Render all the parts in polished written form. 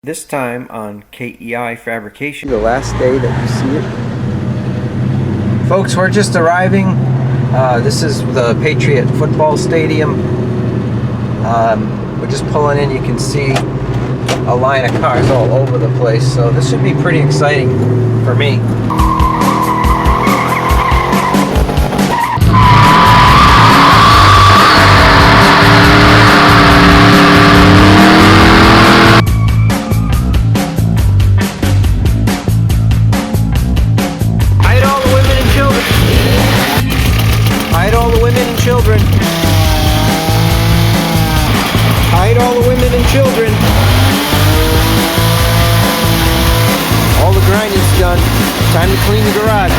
This time on KEI Fabrication. The last day that you see it. Folks, we're just arriving. This is the Patriot football stadium. We're just pulling in. You can see a line of cars all over the place. So this should be pretty exciting for me. Children. Hide all the women and children. All the grinding's done. Time to clean the garage.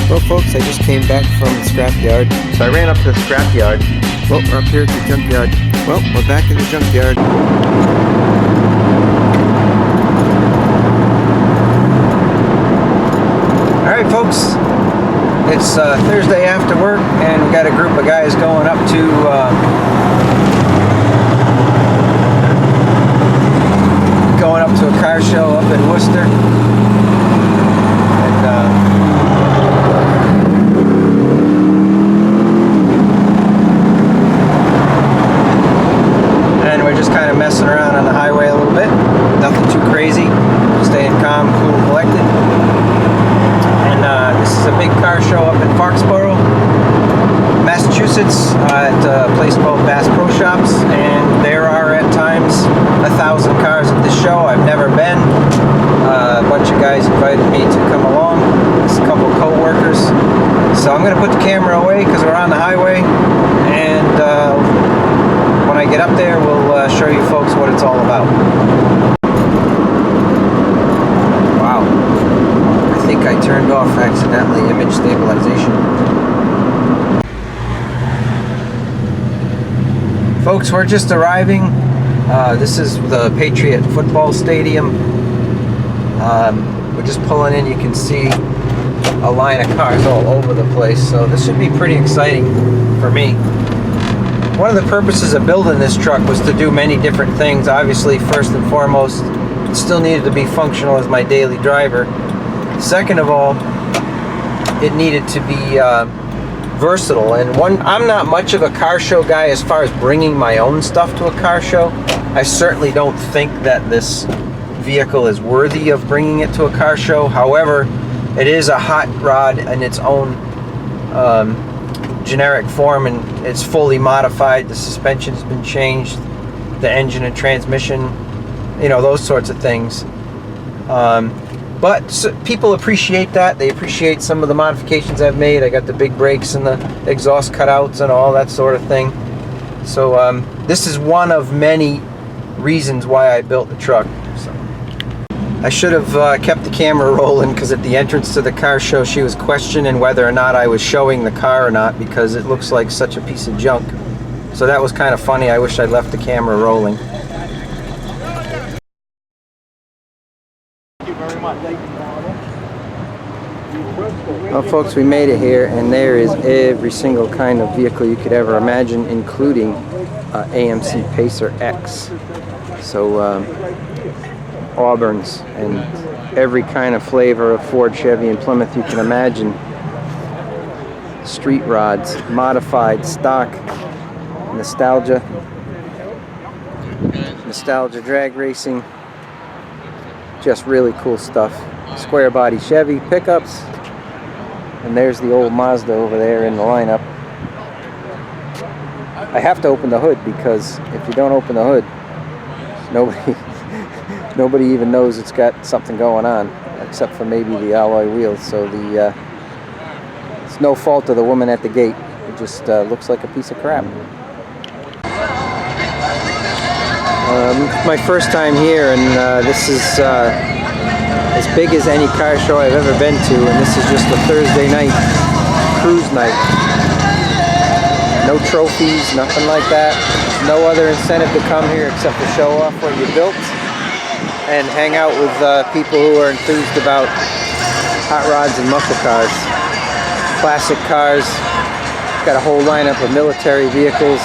Well, folks, I just came back from the scrapyard. So I ran up to the scrapyard. Well, we're up here at the junkyard. Well, we're back in the junkyard. Alright folks, it's Thursday after work and we got a group of guys going up to a car show up in Worcester. And we're just kind of messing around on the highway a little bit. Nothing too crazy, staying calm, cool, and collected. This is a big car show up in Foxborough, Massachusetts, at a place called Bass Pro Shops, and there are at times 1,000 cars at this show. I've never been. A bunch of guys invited me to come along. There's a couple co-workers. So I'm going to put the camera away because we're on the highway, and when I get up there we'll show you folks what it's all about. I turned off accidentally image stabilization. Folks, we're just arriving. This is the Patriot football stadium. We're just pulling in. You can see a line of cars all over the place. So this should be pretty exciting for me. One of the purposes of building this truck was to do many different things. Obviously, first and foremost, it still needed to be functional as my daily driver. Second of all, it needed to be versatile. And I'm not much of a car show guy as far as bringing my own stuff to a car show. I certainly don't think that this vehicle is worthy of bringing it to a car show. However, it is a hot rod in its own generic form, and it's fully modified. The suspension's been changed, the engine and transmission, you know, those sorts of things. But people appreciate that. They appreciate some of the modifications I've made. I got the big brakes and the exhaust cutouts and all that sort of thing. So this is one of many reasons why I built the truck. So I should have kept the camera rolling, because at the entrance to the car show she was questioning whether or not I was showing the car or not, because it looks like such a piece of junk. So that was kind of funny. I wish I'd left the camera rolling. Well, folks, we made it here, and there is every single kind of vehicle you could ever imagine, including AMC Pacer X. So Auburns and every kind of flavor of Ford, Chevy, and Plymouth you can imagine. Street rods, modified, stock, nostalgia drag racing. Just really cool stuff. Square body Chevy pickups. And there's the old Mazda over there in the lineup. I have to open the hood, because if you don't open the hood, nobody even knows it's got something going on, except for maybe the alloy wheels. So it's no fault of the woman at the gate. It just looks like a piece of crap. My first time here, and this is as big as any car show I've ever been to, and this is just a Thursday night cruise night. No trophies, nothing like that. No other incentive to come here except to show off what you built and hang out with people who are enthused about hot rods and muscle cars. classic cars. Got a whole lineup of military vehicles.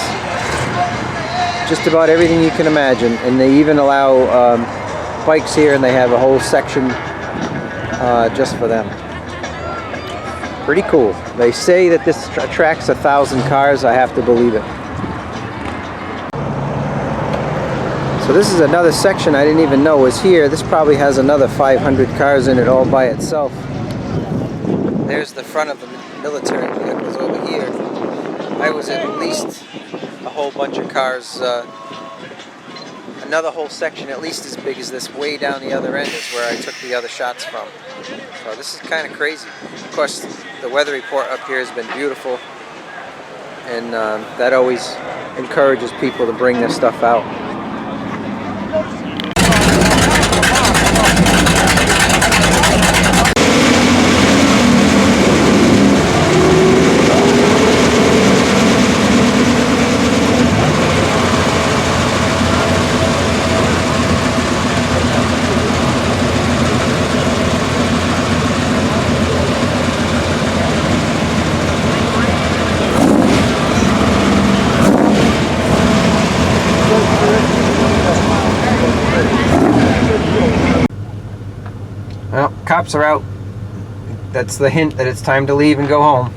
Just about everything you can imagine. And they even allow bikes here, and they have a whole section just for them. Pretty cool. They say that this attracts 1,000 cars. I have to believe it. So this is another section I didn't even know was here. This probably has another 500 cars in it all by itself. There's the front of the military vehicles over here. I was in at least a whole bunch of cars. Another whole section at least as big as this way down the other end is where I took the other shots from. So this is kind of crazy. Of course, the weather report up here has been beautiful, and that always encourages people to bring their stuff out. Well, cops are out. That's the hint that it's time to leave and go home.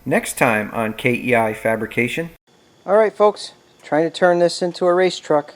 Next time on KEI Fabrication. Alright folks, trying to turn this into a race truck.